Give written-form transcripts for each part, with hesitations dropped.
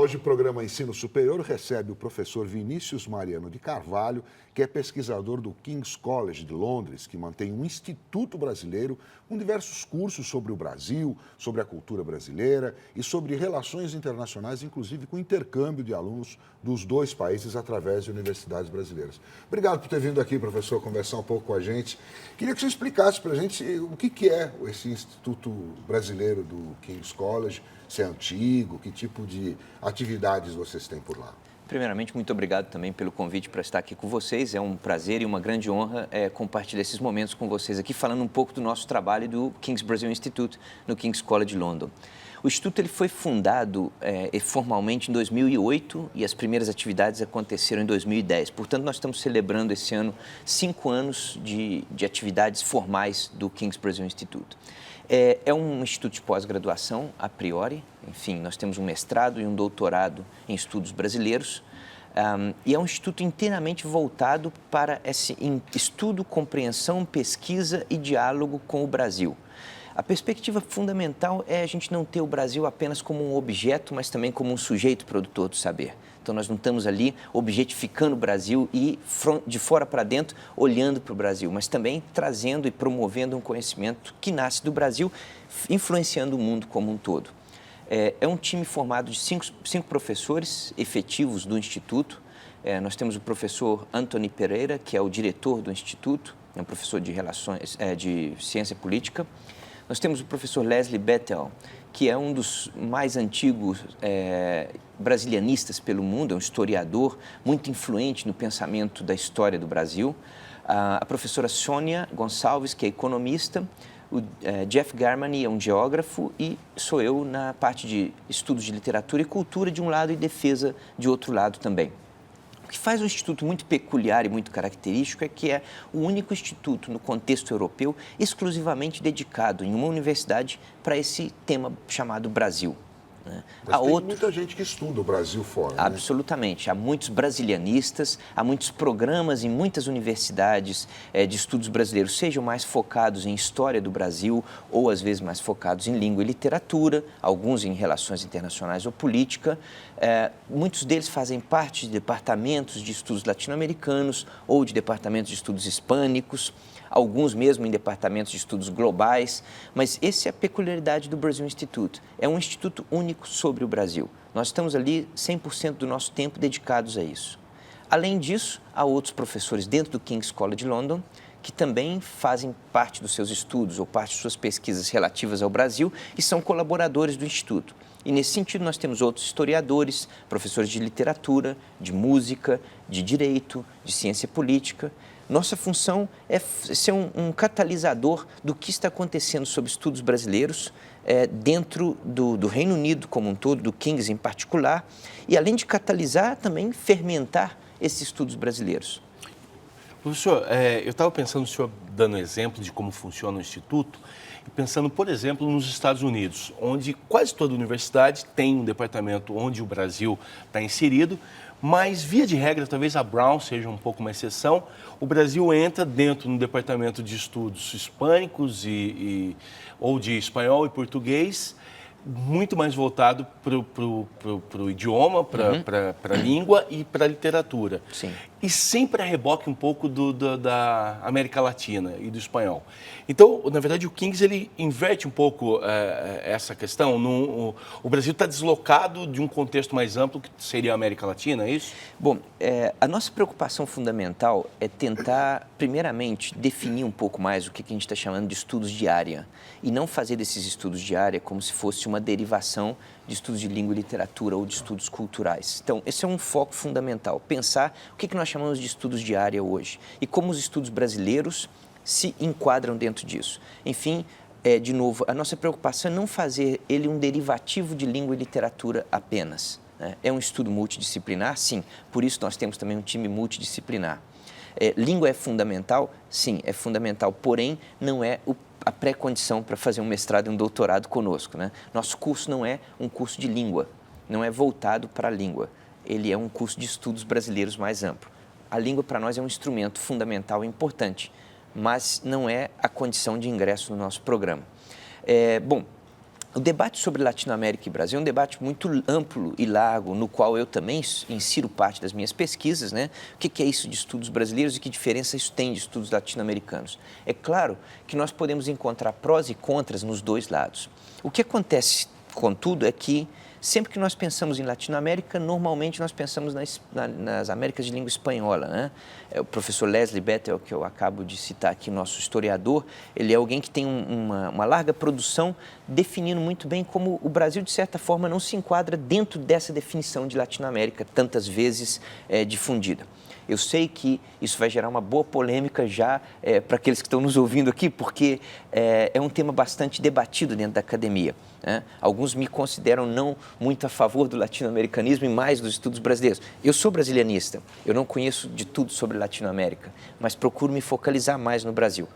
hoje o programa Ensino Superior recebe o professor Vinícius Mariano de Carvalho, que é pesquisador do King's College de Londres, que mantém um instituto brasileiro com diversos cursos sobre o Brasil, sobre a cultura brasileira e sobre relações internacionais, inclusive com intercâmbio de alunos dos dois países através de universidades brasileiras. Obrigado por ter vindo aqui, professor, conversar um pouco com a gente. Queria que você explicasse para a gente o que é esse Instituto Brasileiro do King's College, se é antigo, que tipo de atividades vocês têm por lá. Primeiramente, muito obrigado também pelo convite para estar aqui com vocês. É um prazer e uma grande honra compartilhar esses momentos com vocês aqui, falando um pouco do nosso trabalho do King's Brazil Institute, no King's College London. O Instituto ele foi fundado formalmente em 2008 e as primeiras atividades aconteceram em 2010. Portanto, nós estamos celebrando esse ano 5 anos de atividades formais do King's Brazil Institute. É um instituto de pós-graduação, a priori. Enfim, nós temos um mestrado e um doutorado em estudos brasileiros. E é um instituto inteiramente voltado para esse estudo, compreensão, pesquisa e diálogo com o Brasil. A perspectiva fundamental é a gente não ter o Brasil apenas como um objeto, mas também como um sujeito produtor do saber. Então, nós não estamos ali objetificando o Brasil e de fora para dentro olhando para o Brasil, mas também trazendo e promovendo um conhecimento que nasce do Brasil, influenciando o mundo como um todo. É um time formado de cinco professores efetivos do Instituto. Nós temos o professor Antony Pereira, que é o diretor do Instituto, é um professor de de ciência política. Nós temos o professor Leslie Bethel, que é um dos mais antigos brasilianistas pelo mundo, é um historiador muito influente no pensamento da história do Brasil. A professora Sônia Gonçalves, que é economista. O Jeff Garmany é um geógrafo e sou eu na parte de estudos de literatura e cultura de um lado e defesa de outro lado também. O que faz o Instituto muito peculiar e muito característico é que é o único instituto no contexto europeu exclusivamente dedicado em uma universidade para esse tema chamado Brasil. Mas tem muita gente que estuda o Brasil fora, né? Absolutamente. Há muitos brasilianistas, há muitos programas em muitas universidades de estudos brasileiros, sejam mais focados em história do Brasil ou, às vezes, mais focados em língua e literatura, alguns em relações internacionais ou política. Muitos deles fazem parte de departamentos de estudos latino-americanos ou de departamentos de estudos hispânicos, alguns mesmo em departamentos de estudos globais, mas essa é a peculiaridade do Brazil Institute. É um instituto único sobre o Brasil. Nós estamos ali 100% do nosso tempo dedicados a isso. Além disso, há outros professores dentro do King's College London que também fazem parte dos seus estudos ou parte de suas pesquisas relativas ao Brasil e são colaboradores do Instituto. E, nesse sentido, nós temos outros historiadores, professores de literatura, de música, de direito, de ciência política. Nossa função é ser um catalisador do que está acontecendo sobre estudos brasileiros dentro do Reino Unido como um todo, do King's em particular, e além de catalisar, também fermentar esses estudos brasileiros. Professor, eu estava pensando, o senhor dando exemplo de como funciona o Instituto, e pensando, por exemplo, nos Estados Unidos, onde quase toda universidade tem um departamento onde o Brasil está inserido, mas, via de regra, talvez a Brown seja um pouco uma exceção, o Brasil entra dentro do departamento de estudos hispânicos ou de espanhol e português, muito mais voltado para o idioma, para a língua e para a literatura. Sim. E sempre a reboque um pouco da América Latina e do espanhol. Então, na verdade, o King's ele inverte um pouco essa questão. O Brasil está deslocado de um contexto mais amplo, que seria a América Latina, é isso? Bom, a nossa preocupação fundamental é tentar, primeiramente, definir um pouco mais o que a gente está chamando de estudos de área e não fazer desses estudos de área como se fosse uma derivação de estudos de língua e literatura ou de estudos culturais. Então, esse é um foco fundamental, pensar o que nós chamamos de estudos de área hoje e como os estudos brasileiros se enquadram dentro disso. Enfim, de novo, a nossa preocupação é não fazer ele um derivativo de língua e literatura apenas. É um estudo multidisciplinar? Sim, por isso nós temos também um time multidisciplinar. Língua é fundamental? Sim, é fundamental, porém não é a pré-condição para fazer um mestrado e um doutorado conosco, né? Nosso curso não é um curso de língua, não é voltado para a língua. Ele é um curso de estudos brasileiros mais amplo. A língua para nós é um instrumento fundamental e importante, mas não é a condição de ingresso no nosso programa. Bom, O debate sobre Latinoamérica e Brasil é um debate muito amplo e largo, no qual eu também insiro parte das minhas pesquisas, né? O que é isso de estudos brasileiros e que diferença isso tem de estudos latino-americanos? É claro que nós podemos encontrar prós e contras nos dois lados. O que acontece, contudo, é que sempre que nós pensamos em Latinoamérica, normalmente nós pensamos nas Américas de língua espanhola, né? O professor Leslie Bettel, que eu acabo de citar aqui, nosso historiador, ele é alguém que tem uma larga produção definindo muito bem como o Brasil, de certa forma, não se enquadra dentro dessa definição de Latinoamérica, tantas vezes difundida. Eu sei que isso vai gerar uma boa polêmica já para aqueles que estão nos ouvindo aqui, porque é um tema bastante debatido dentro da academia, né? Alguns me consideram não muito a favor do latino-americanismo e mais dos estudos brasileiros. Eu sou brasilianista, eu não conheço de tudo sobre Latinoamérica, mas procuro me focalizar mais no Brasil.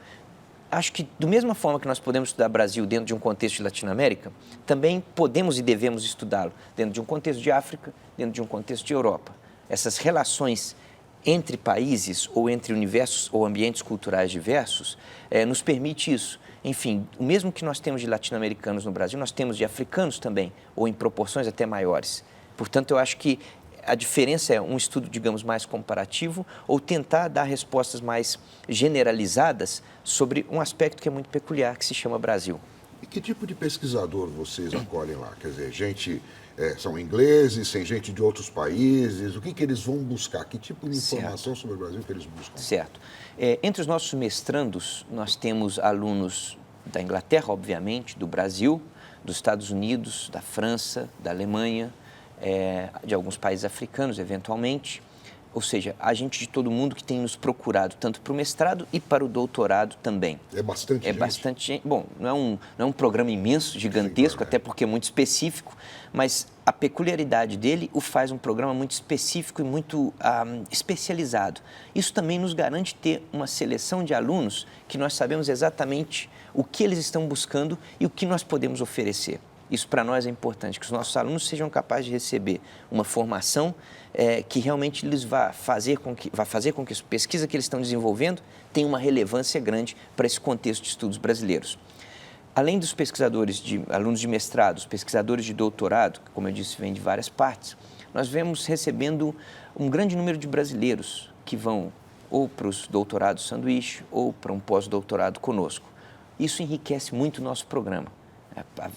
Acho que, da mesma forma que nós podemos estudar Brasil dentro de um contexto de Latinoamérica, também podemos e devemos estudá-lo dentro de um contexto de África, dentro de um contexto de Europa. Essas relações entre países ou entre universos ou ambientes culturais diversos, nos permite isso. Enfim, o mesmo que nós temos de latino-americanos no Brasil, nós temos de africanos também, ou em proporções até maiores. Portanto, eu acho que a diferença é um estudo, digamos, mais comparativo ou tentar dar respostas mais generalizadas sobre um aspecto que é muito peculiar, que se chama Brasil. E que tipo de pesquisador vocês acolhem lá? Quer dizer, gente... são ingleses, tem gente de outros países, o que eles vão buscar? Que tipo de informação sobre o Brasil que eles buscam? Certo. Entre os nossos mestrandos, nós temos alunos da Inglaterra, obviamente, do Brasil, dos Estados Unidos, da França, da Alemanha, de alguns países africanos, eventualmente. Ou seja, a gente de todo mundo que tem nos procurado, tanto para o mestrado e para o doutorado também. É bastante gente? É bastante gente. Bom, não é um programa imenso, gigantesco, até porque é muito específico, mas a peculiaridade dele o faz um programa muito específico e muito especializado. Isso também nos garante ter uma seleção de alunos que nós sabemos exatamente o que eles estão buscando e o que nós podemos oferecer. Isso para nós é importante, que os nossos alunos sejam capazes de receber uma formação que realmente lhes vai fazer com que a pesquisa que eles estão desenvolvendo tenha uma relevância grande para esse contexto de estudos brasileiros. Além dos pesquisadores, alunos de mestrado, os pesquisadores de doutorado, que, como eu disse, vêm de várias partes, nós vemos recebendo um grande número de brasileiros que vão ou para os doutorados sanduíche ou para um pós-doutorado conosco. Isso enriquece muito o nosso programa.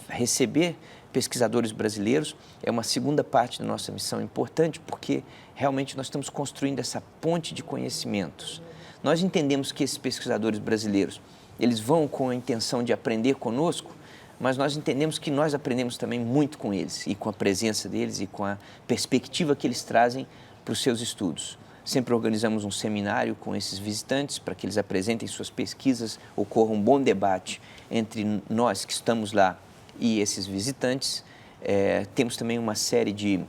Receber pesquisadores brasileiros é uma segunda parte da nossa missão importante, porque realmente nós estamos construindo essa ponte de conhecimentos. Nós entendemos que esses pesquisadores brasileiros, eles vão com a intenção de aprender conosco, mas nós entendemos que nós aprendemos também muito com eles, e com a presença deles e com a perspectiva que eles trazem para os seus estudos. Sempre organizamos um seminário com esses visitantes para que eles apresentem suas pesquisas, ocorra um bom debate entre nós que estamos lá e esses visitantes. Temos também uma série de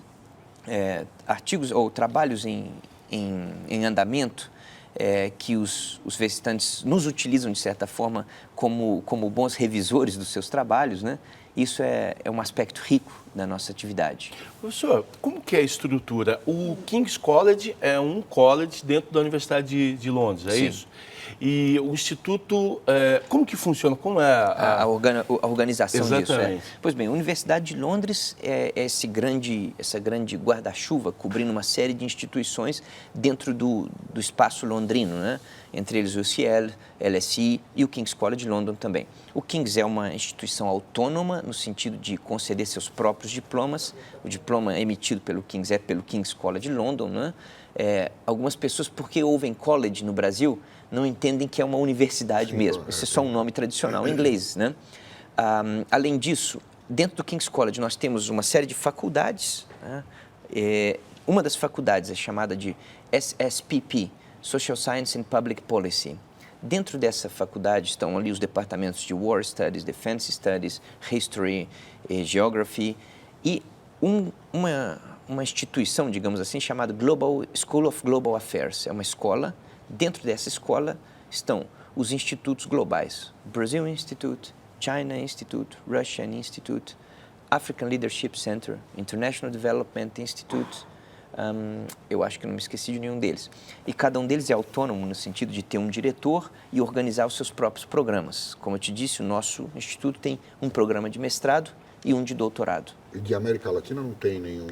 artigos ou trabalhos em andamento que os visitantes nos utilizam, de certa forma, como bons revisores dos seus trabalhos, né? Isso é um aspecto rico da nossa atividade. Professor, como que é a estrutura? O King's College é um college dentro da Universidade de Londres, é Sim. isso? E o Instituto, como que funciona? Como é a organização disso? Exatamente. Pois bem, a Universidade de Londres é essa grande guarda-chuva cobrindo uma série de instituições dentro do espaço londrino, né? Entre eles o UCL, LSE e o King's College London também. O King's é uma instituição autônoma no sentido de conceder seus próprios diplomas. O diploma emitido pelo King's é pelo King's College London, né? Algumas pessoas, porque ouvem college no Brasil, não entendem que é uma universidade. Sim, mesmo. Isso é só um nome tradicional em inglês, né? Além disso, dentro do King's College nós temos uma série de faculdades, né? Uma das faculdades é chamada de SSPP, Social Science and Public Policy. Dentro dessa faculdade estão ali os departamentos de War Studies, Defense Studies, History, Geography e uma instituição, digamos assim, chamada School of Global Affairs. É uma escola. Dentro dessa escola estão os institutos globais, Brazil Institute, China Institute, Russian Institute, African Leadership Center, International Development Institute. Eu acho que não me esqueci de nenhum deles. E cada um deles é autônomo no sentido de ter um diretor e organizar os seus próprios programas. Como eu te disse, o nosso instituto tem um programa de mestrado e um de doutorado. E de América Latina não tem nenhum...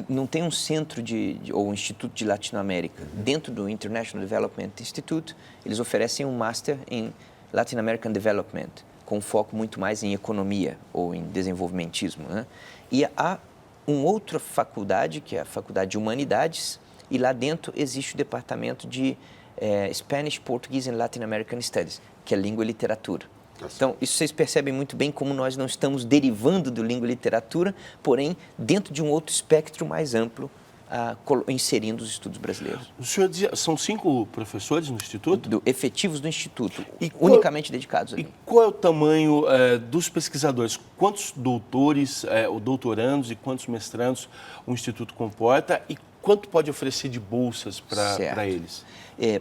Não tem um centro ou um instituto de Latinoamérica. Dentro do International Development Institute, eles oferecem um Master em Latin American Development, com um foco muito mais em economia ou em desenvolvimentismo, né? E há uma outra faculdade, que é a Faculdade de Humanidades, e lá dentro existe o departamento de Spanish, Portuguese and Latin American Studies, que é língua e literatura. Então, isso vocês percebem muito bem como nós não estamos derivando do língua e literatura, porém, dentro de um outro espectro mais amplo, inserindo os estudos brasileiros. O senhor dizia, são 5 professores no Instituto? Efetivos do Instituto, unicamente dedicados ali. E qual é o tamanho dos pesquisadores? Quantos doutores ou doutorandos e quantos mestrandos o Instituto comporta e quanto pode oferecer de bolsas para eles?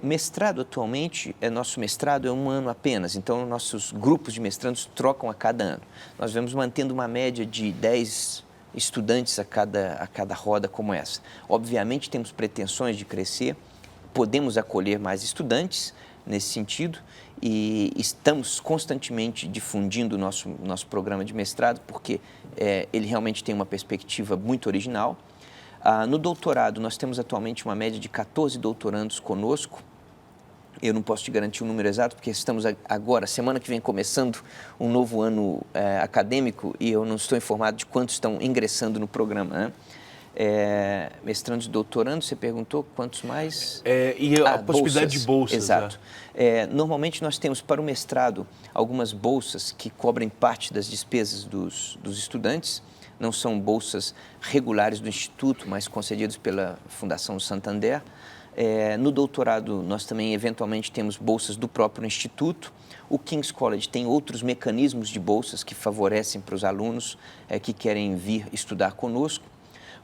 Mestrado atualmente, nosso mestrado é 1 ano apenas, então nossos grupos de mestrandos trocam a cada ano. Nós vamos mantendo uma média de 10 estudantes a cada roda como essa. Obviamente temos pretensões de crescer, podemos acolher mais estudantes nesse sentido e estamos constantemente difundindo o nosso programa de mestrado porque ele realmente tem uma perspectiva muito original. No doutorado, nós temos atualmente uma média de 14 doutorandos conosco. Eu não posso te garantir o número exato, porque estamos agora, semana que vem, começando um novo ano acadêmico e eu não estou informado de quantos estão ingressando no programa, né? Mestrandos e doutorandos, você perguntou quantos mais? E a possibilidade de bolsas. Exato. Normalmente nós temos para o mestrado algumas bolsas que cobrem parte das despesas dos estudantes. Não são bolsas regulares do Instituto, mas concedidas pela Fundação Santander. No doutorado, nós também, eventualmente, temos bolsas do próprio Instituto. O King's College tem outros mecanismos de bolsas que favorecem para os alunos que querem vir estudar conosco.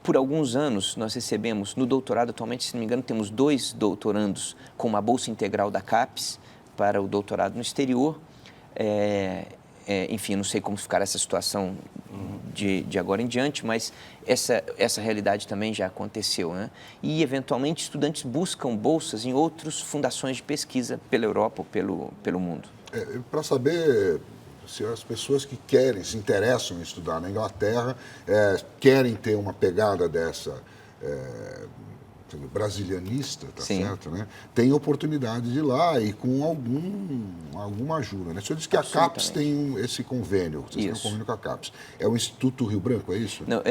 Por alguns anos, nós recebemos, no doutorado, atualmente, se não me engano, temos 2 doutorandos com uma bolsa integral da CAPES para o doutorado no exterior. Enfim, eu não sei como ficará essa situação de agora em diante, mas essa realidade também já aconteceu, né? E, eventualmente, estudantes buscam bolsas em outras fundações de pesquisa pela Europa ou pelo mundo. Para saber se as pessoas que se interessam em estudar na Inglaterra, querem ter uma pegada dessa... brasilianista, tá certo, né? Tem oportunidade de ir lá e com alguma ajuda, né? O senhor disse que a CAPES tem esse convênio, vocês têm um convênio com a CAPES. É o Instituto Rio Branco, é isso? Não,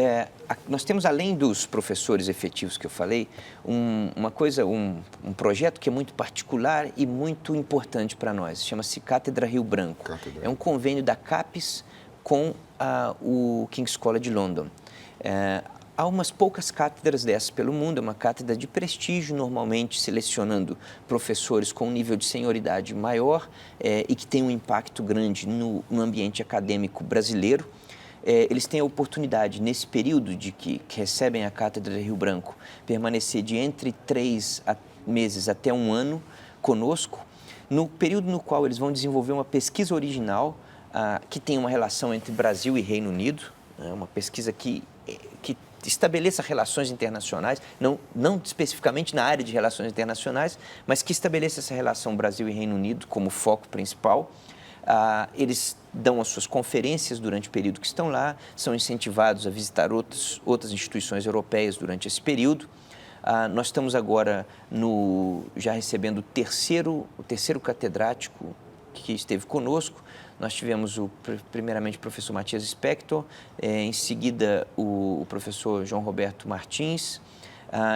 nós temos, além dos professores efetivos que eu falei, um projeto que é muito particular e muito importante para nós, chama-se Cátedra Rio Branco. É um convênio da CAPES com o King's College de London. Há umas poucas cátedras dessas pelo mundo, é uma cátedra de prestígio, normalmente selecionando professores com um nível de senioridade maior e que tem um impacto grande no ambiente acadêmico brasileiro. Eles têm a oportunidade, nesse período de que recebem a cátedra de Rio Branco, permanecer de entre 3 meses até 1 ano conosco, no período no qual eles vão desenvolver uma pesquisa original que tem uma relação entre Brasil e Reino Unido, uma pesquisa que estabeleça relações internacionais, não especificamente na área de relações internacionais, mas que estabeleça essa relação Brasil e Reino Unido como foco principal. Eles dão as suas conferências durante o período que estão lá, são incentivados a visitar outras instituições europeias durante esse período. Nós estamos agora já recebendo o terceiro catedrático que esteve conosco. Nós tivemos primeiramente o professor Matias Spector, em seguida o professor João Roberto Martins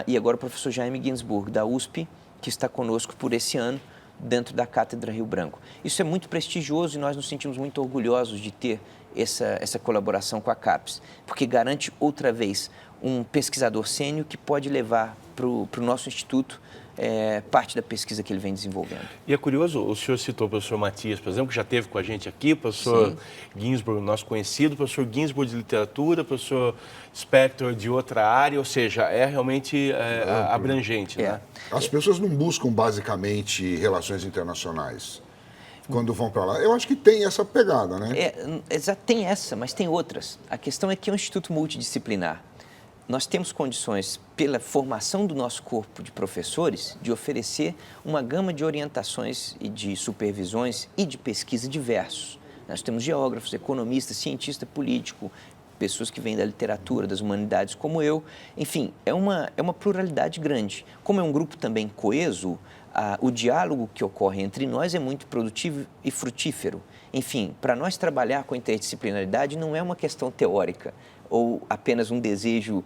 e agora o professor Jaime Ginsburg, da USP, que está conosco por esse ano dentro da Cátedra Rio Branco. Isso é muito prestigioso e nós nos sentimos muito orgulhosos de ter essa colaboração com a CAPES, porque garante outra vez um pesquisador sênior que pode levar para o nosso instituto parte da pesquisa que ele vem desenvolvendo. E é curioso, o senhor citou o professor Matias, por exemplo, que já esteve com a gente aqui, o professor Ginsburg, nosso conhecido, o professor Ginsburg de literatura, o professor Spector de outra área, ou seja, é realmente abrangente, né? As pessoas não buscam basicamente relações internacionais quando vão para lá. Eu acho que tem essa pegada, né? Tem essa, mas tem outras. A questão é que é um instituto multidisciplinar. Nós temos condições, pela formação do nosso corpo de professores, de oferecer uma gama de orientações e de supervisões e de pesquisa diversos. Nós temos geógrafos, economistas, cientista político, pessoas que vêm da literatura, das humanidades, como eu. Enfim, é uma pluralidade grande. Como é um grupo também coeso, o diálogo que ocorre entre nós é muito produtivo e frutífero. Enfim, para nós trabalhar com interdisciplinaridade não é uma questão teórica ou apenas um desejo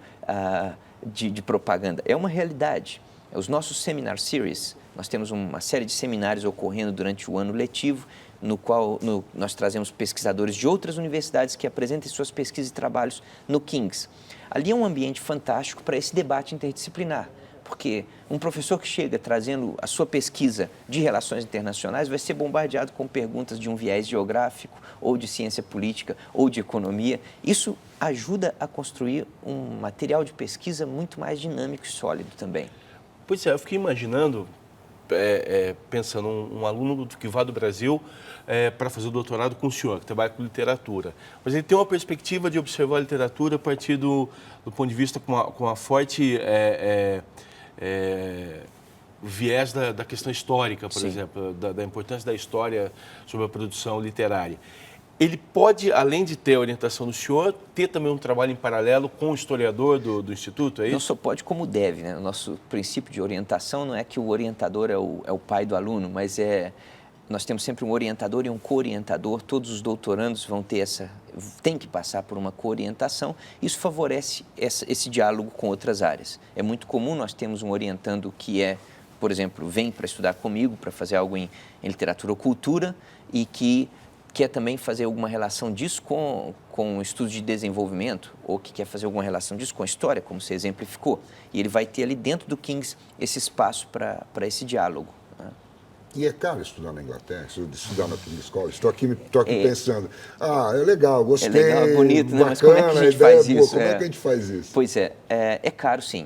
de propaganda, é uma realidade. Os nossos seminar series, nós temos uma série de seminários ocorrendo durante o ano letivo, no qual nós trazemos pesquisadores de outras universidades que apresentem suas pesquisas e trabalhos no King's. Ali é um ambiente fantástico para esse debate interdisciplinar, porque um professor que chega trazendo a sua pesquisa de relações internacionais vai ser bombardeado com perguntas de um viés geográfico, ou de ciência política, ou de economia. Isso ajuda a construir um material de pesquisa muito mais dinâmico e sólido também. Pois é, eu fiquei imaginando, pensando, um aluno que vá do Brasil para fazer o doutorado com o senhor, que trabalha com literatura. Mas ele tem uma perspectiva de observar a literatura a partir do ponto de vista com a forte viés da questão histórica, por exemplo, da importância da história sobre a produção literária. Ele pode, além de ter a orientação do senhor, ter também um trabalho em paralelo com o historiador do Instituto, é isso? Não só pode, como deve, né? O nosso princípio de orientação não é que o orientador é o pai do aluno, mas nós temos sempre um orientador e um co-orientador. Todos os doutorandos têm que passar por uma co-orientação. Isso favorece esse diálogo com outras áreas. É muito comum nós termos um orientando que por exemplo, vem para estudar comigo, para fazer algo em literatura ou cultura e que quer também fazer alguma relação disso com o estudo de desenvolvimento ou que quer fazer alguma relação disso com a história, como você exemplificou. E ele vai ter ali dentro do King's esse espaço para esse diálogo. Né? E é caro estudar na Inglaterra, estudar na King's College? Estou aqui pensando, é legal, gostei, é legal, é bonito, né? bacana, Mas como é que a gente faz isso? Como é que a gente faz isso? Pois é caro sim.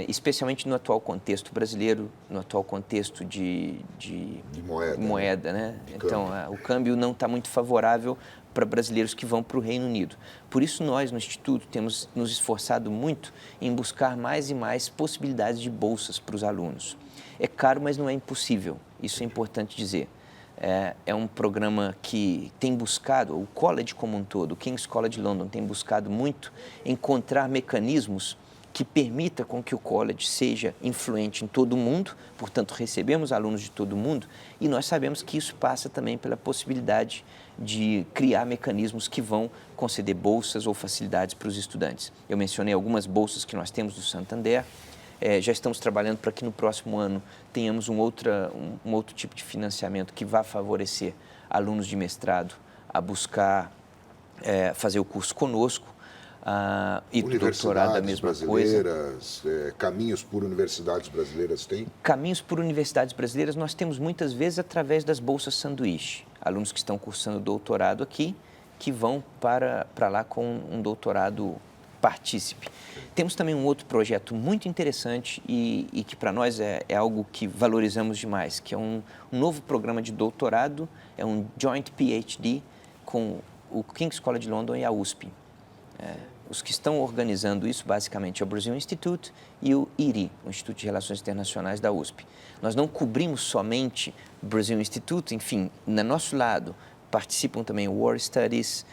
Especialmente no atual contexto brasileiro, no atual contexto de moeda, né? Então, o câmbio não está muito favorável para brasileiros que vão para o Reino Unido. Por isso, nós, no Instituto, temos nos esforçado muito em buscar mais e mais possibilidades de bolsas para os alunos. É caro, mas não é impossível. Isso é importante dizer. É um programa que tem buscado, o college como um todo, o King's College London tem buscado muito encontrar mecanismos que permita com que o college seja influente em todo o mundo, portanto, recebemos alunos de todo o mundo, e nós sabemos que isso passa também pela possibilidade de criar mecanismos que vão conceder bolsas ou facilidades para os estudantes. Eu mencionei algumas bolsas que nós temos do Santander, já estamos trabalhando para que no próximo ano tenhamos um outro tipo de financiamento que vá favorecer alunos de mestrado a buscar fazer o curso conosco, e do doutorado a mesma coisa. Caminhos por universidades brasileiras tem? Caminhos por universidades brasileiras nós temos muitas vezes através das bolsas sanduíche. Alunos que estão cursando doutorado aqui, que vão para lá com um doutorado partícipe. Temos também um outro projeto muito interessante e que para nós é algo que valorizamos demais, que é um novo programa de doutorado, é um Joint PhD com o King's College London e a USP. Os que estão organizando isso, basicamente, é o Brazil Institute e o IRI, o Instituto de Relações Internacionais da USP. Nós não cobrimos somente o Brazil Institute, enfim, no nosso lado participam também o War Studies,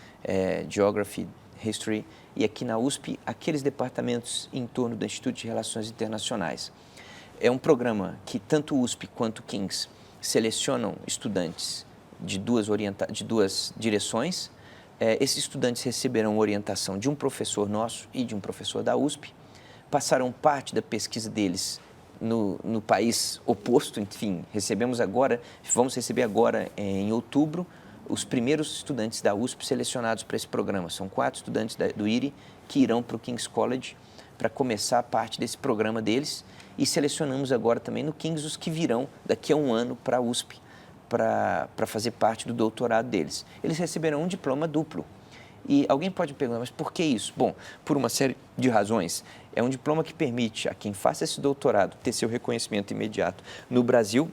Geography, History, e aqui na USP, aqueles departamentos em torno do Instituto de Relações Internacionais. É um programa que tanto o USP quanto o King's selecionam estudantes de duas direções. Esses estudantes receberão orientação de um professor nosso e de um professor da USP, passarão parte da pesquisa deles no país oposto, enfim, vamos receber agora em outubro os primeiros estudantes da USP selecionados para esse programa. São 4 estudantes do IRI que irão para o King's College para começar a parte desse programa deles e selecionamos agora também no King's os que virão daqui a um ano para a USP, para fazer parte do doutorado deles. Eles receberão um diploma duplo. E alguém pode me perguntar, mas por que isso? Bom, por uma série de razões. É um diploma que permite a quem faça esse doutorado ter seu reconhecimento imediato no Brasil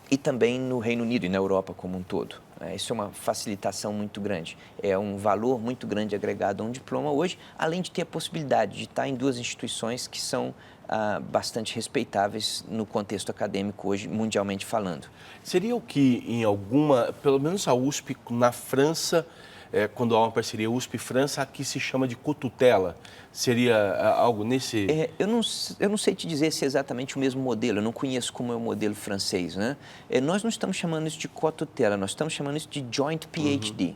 e também no Reino Unido e na Europa como um todo. Isso é uma facilitação muito grande, é um valor muito grande agregado a um diploma hoje, além de ter a possibilidade de estar em duas instituições que são bastante respeitáveis no contexto acadêmico hoje, mundialmente falando. Seria o que em alguma, pelo menos a USP na França, quando há uma parceria USP-França, aqui se chama de cotutela. Seria algo nesse... Eu não sei te dizer se é exatamente o mesmo modelo, eu não conheço como é o modelo francês, né? Nós não estamos chamando isso de cotutela, nós estamos chamando isso de joint PhD,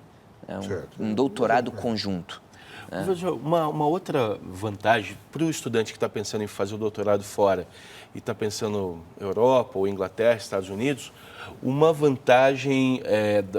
um doutorado conjunto. Professor, uma outra vantagem para o estudante que está pensando em fazer o doutorado fora e está pensando Europa ou Inglaterra, Estados Unidos, uma vantagem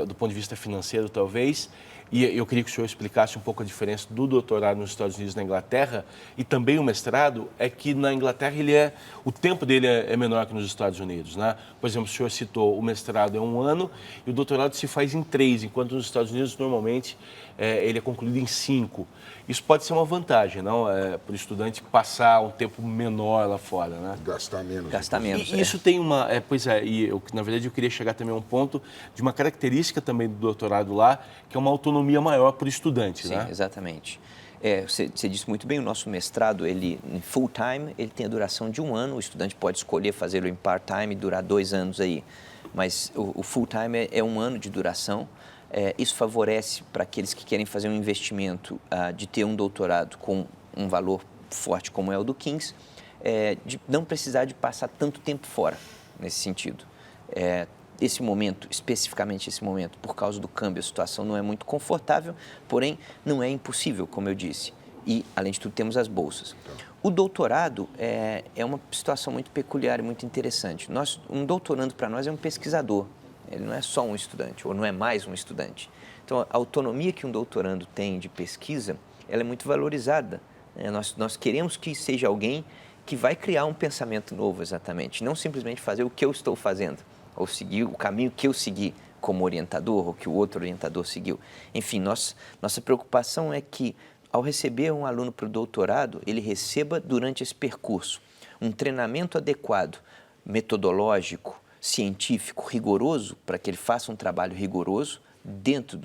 do ponto de vista financeiro talvez, e eu queria que o senhor explicasse um pouco a diferença do doutorado nos Estados Unidos e na Inglaterra e também o mestrado, é que na Inglaterra o tempo dele é menor que nos Estados Unidos, né? Por exemplo, o senhor citou, o mestrado é 1 ano e o doutorado se faz em 3, enquanto nos Estados Unidos normalmente ele é concluído em 5. Isso pode ser uma vantagem, não? Para o estudante passar um tempo menor lá fora, né? Gastar menos. Gastar menos. E isso tem uma... na verdade eu queria chegar também a um ponto de uma característica também do doutorado lá, que é uma autonomia maior para o estudante, Sim, né? Exatamente. Você disse muito bem, o nosso mestrado, ele em full-time, ele tem a duração de 1 ano, o estudante pode escolher fazê-lo em part-time e durar 2 anos aí, mas o full-time é 1 ano de duração. Isso favorece para aqueles que querem fazer um investimento de ter um doutorado com um valor forte como é o do King's, de não precisar de passar tanto tempo fora, nesse sentido. Esse momento, especificamente esse momento, por causa do câmbio, a situação não é muito confortável, porém não é impossível, como eu disse. E, além de tudo, temos as bolsas. O doutorado é uma situação muito peculiar e muito interessante. Um doutorando para nós é um pesquisador, ele não é só um estudante, ou não é mais um estudante. Então, a autonomia que um doutorando tem de pesquisa, ela é muito valorizada. Nós queremos que seja alguém que vai criar um pensamento novo, exatamente, não simplesmente fazer o que eu estou fazendo, ou seguir o caminho que eu segui como orientador, ou que o outro orientador seguiu. Enfim, nossa preocupação é que, ao receber um aluno para o doutorado, ele receba, durante esse percurso, um treinamento adequado, metodológico, científico, rigoroso, para que ele faça um trabalho rigoroso, dentro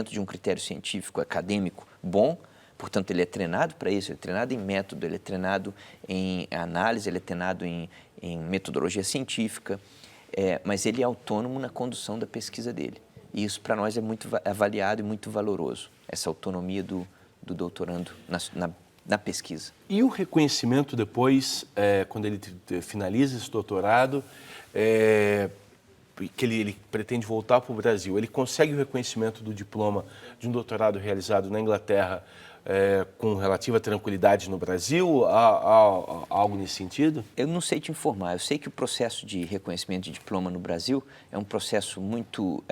de um critério científico, acadêmico bom. Portanto, ele é treinado para isso, ele é treinado em método, ele é treinado em análise, ele é treinado em metodologia científica, mas ele é autônomo na condução da pesquisa dele. E isso, para nós, é muito avaliado e muito valoroso, essa autonomia do doutorando na pesquisa. E o reconhecimento depois, quando ele finaliza esse doutorado, que ele pretende voltar para o Brasil, ele consegue o reconhecimento do diploma de um doutorado realizado na Inglaterra com relativa tranquilidade no Brasil? Há algo nesse sentido? Eu não sei te informar. Eu sei que o processo de reconhecimento de diploma no Brasil é um processo muito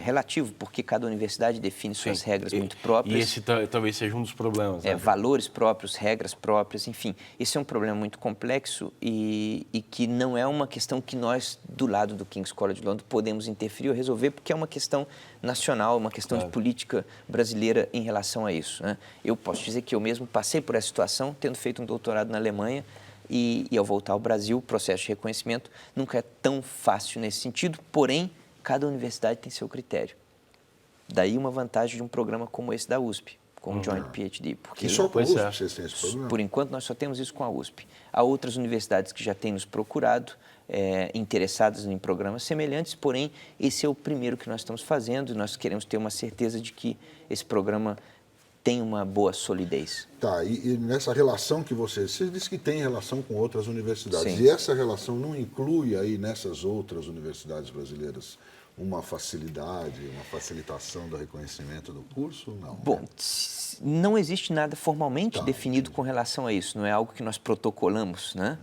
relativo, porque cada universidade define suas regras muito próprias. E esse talvez seja um dos problemas. Né? Valores próprios, regras próprias, enfim. Esse é um problema muito complexo e que não é uma questão que nós, do lado do King's College London, podemos interferir ou resolver, porque é uma questão nacional, uma questão de política brasileira em relação a isso. Né? Eu posso dizer que eu mesmo passei por essa situação, tendo feito um doutorado na Alemanha, e ao voltar ao Brasil, o processo de reconhecimento nunca é tão fácil nesse sentido, porém, cada universidade tem seu critério. Daí uma vantagem de um programa como esse da USP, com o Joint PhD. Porque, e só com a USP vocês têm esse programa? Por enquanto, nós só temos isso com a USP. Há outras universidades que já têm nos procurado, interessadas em programas semelhantes, porém, esse é o primeiro que nós estamos fazendo e nós queremos ter uma certeza de que esse programa tem uma boa solidez. Tá, e nessa relação que você disse que tem relação com outras universidades. Sim. E essa relação não inclui aí nessas outras universidades brasileiras uma facilidade, uma facilitação do reconhecimento do curso? Não. Bom, não existe nada formalmente definido com relação a isso. Não é algo que nós protocolamos, né?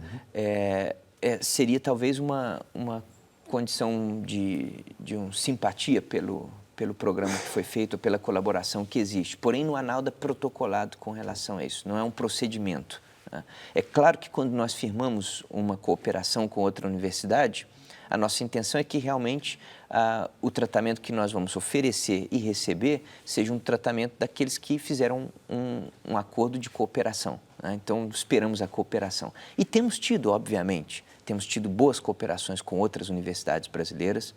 Seria talvez uma condição de simpatia pelo programa que foi feito, pela colaboração que existe. Porém, não há nada protocolado com relação a isso, não é um procedimento. Né? É claro que quando nós firmamos uma cooperação com outra universidade, a nossa intenção é que realmente o tratamento que nós vamos oferecer e receber seja um tratamento daqueles que fizeram um acordo de cooperação. né? Então, esperamos a cooperação. E temos tido, obviamente, boas cooperações com outras universidades brasileiras,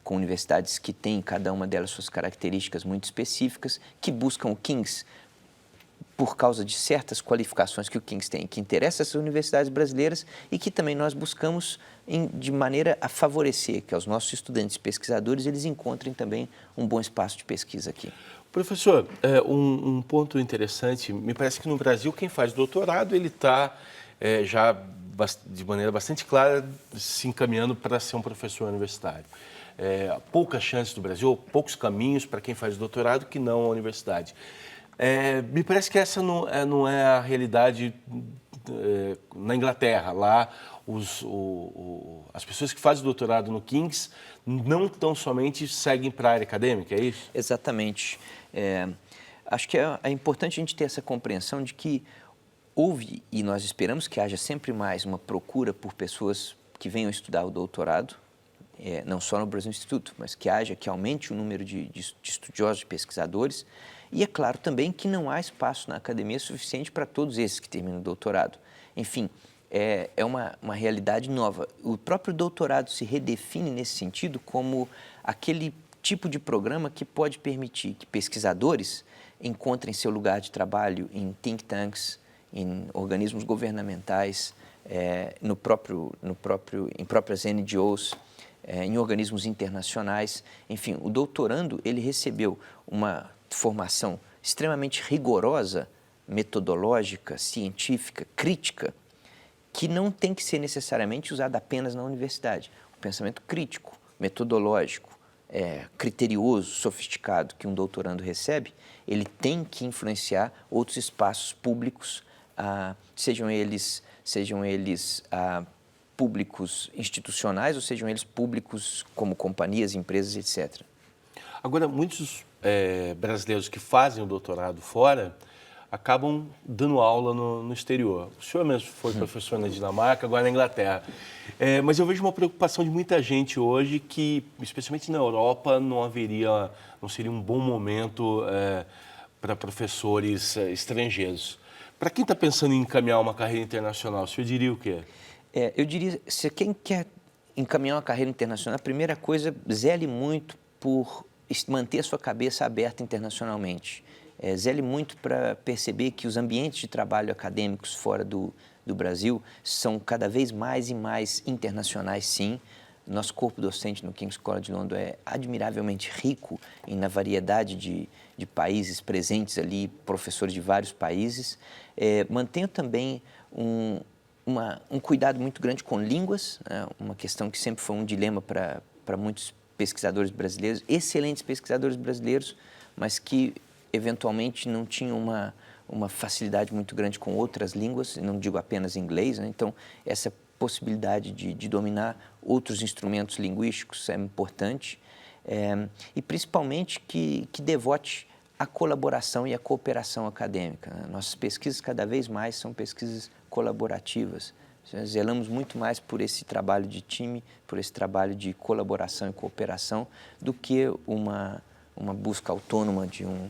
com universidades que têm, cada uma delas, suas características muito específicas, que buscam o King's por causa de certas qualificações que o King's tem, que interessa essas universidades brasileiras e que também nós buscamos de maneira a favorecer que os nossos estudantes pesquisadores eles encontrem também um bom espaço de pesquisa aqui. Professor, um ponto interessante, me parece que no Brasil quem faz doutorado ele está já de maneira bastante clara se encaminhando para ser um professor universitário. Poucas chances do Brasil, poucos caminhos para quem faz doutorado que não a universidade. Me parece que essa não é a realidade na Inglaterra. Lá, as pessoas que fazem doutorado no King's não tão somente seguem para a área acadêmica, é isso? Exatamente. Acho que é importante a gente ter essa compreensão de que houve, e nós esperamos que haja sempre mais uma procura por pessoas que venham estudar o doutorado, não só no Brasil Instituto, mas que aumente o número de estudiosos, de pesquisadores. E é claro também que não há espaço na academia suficiente para todos esses que terminam o doutorado. Enfim, é uma realidade nova. O próprio doutorado se redefine nesse sentido como aquele tipo de programa que pode permitir que pesquisadores encontrem seu lugar de trabalho em think tanks, em organismos governamentais, em próprias NGOs, em organismos internacionais. Enfim, o doutorando ele recebeu uma formação extremamente rigorosa, metodológica, científica, crítica, que não tem que ser necessariamente usada apenas na universidade. O pensamento crítico, metodológico, criterioso, sofisticado que um doutorando recebe, ele tem que influenciar outros espaços públicos, sejam eles públicos institucionais ou sejam eles públicos como companhias, empresas, etc. Agora, muitos brasileiros que fazem o doutorado fora acabam dando aula no exterior. O senhor mesmo foi professor na Dinamarca, agora na Inglaterra. Mas eu vejo uma preocupação de muita gente hoje que, especialmente na Europa, não seria um bom momento para professores estrangeiros. Para quem está pensando em encaminhar uma carreira internacional, o senhor diria o quê? Eu diria, se quem quer encaminhar uma carreira internacional, a primeira coisa, zele muito por manter a sua cabeça aberta internacionalmente. Zele muito para perceber que os ambientes de trabalho acadêmicos fora do Brasil são cada vez mais e mais internacionais, sim. Nosso corpo docente no King's College London é admiravelmente rico na variedade de países presentes ali, professores de vários países. Mantenho também um cuidado muito grande com línguas, né? Uma questão que sempre foi um dilema para muitos pesquisadores brasileiros, excelentes pesquisadores brasileiros, mas que eventualmente não tinham uma facilidade muito grande com outras línguas, não digo apenas inglês, né? Então, essa possibilidade de dominar outros instrumentos linguísticos é importante, e principalmente que devote a colaboração e a cooperação acadêmica, né? Nossas pesquisas cada vez mais são pesquisas colaborativas. Zelamos muito mais por esse trabalho de time, por esse trabalho de colaboração e cooperação, do que uma busca autônoma de um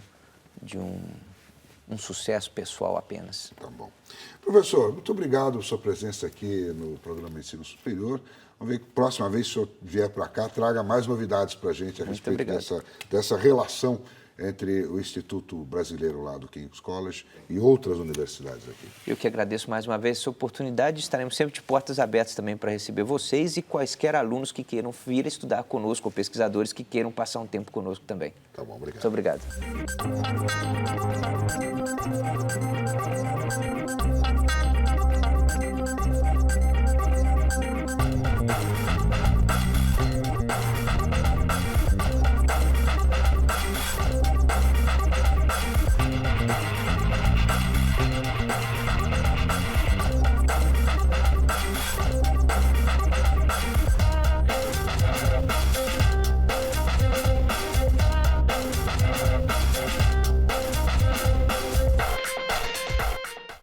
sucesso pessoal apenas. Tá bom. Professor, muito obrigado pela sua presença aqui no programa Ensino Superior. Vamos ver que próxima vez que o senhor vier para cá, traga mais novidades para a gente a respeito dessa relação entre o Instituto Brasileiro lá do King's College e outras universidades aqui. Eu que agradeço mais uma vez essa oportunidade. Estaremos sempre de portas abertas também para receber vocês e quaisquer alunos que queiram vir estudar conosco, ou pesquisadores que queiram passar um tempo conosco também. Tá bom, obrigado. Muito obrigado.